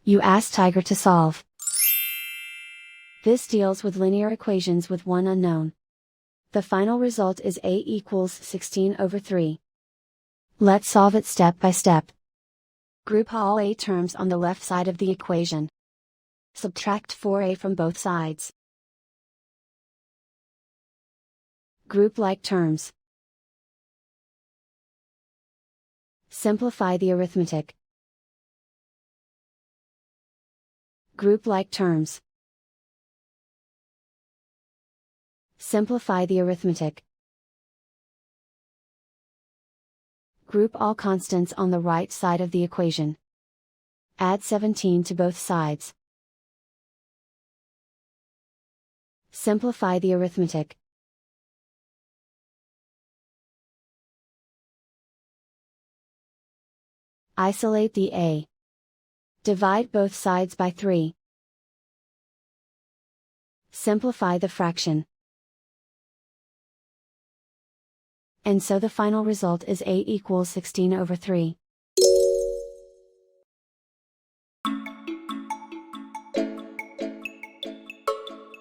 You ask Tiger to solve. This deals with linear equations with one unknown. The final result is a equals 16/3. Let's solve it step by step. Group all a terms on the left side of the equation. Subtract 4a from both sides. Group like terms. Simplify the arithmetic. Group like terms. Simplify the arithmetic. Group all constants on the right side of the equation. Add 17 to both sides. Simplify the arithmetic. Isolate the a. Divide both sides by 3. Simplify the fraction. And so the final result is a equals 16/3.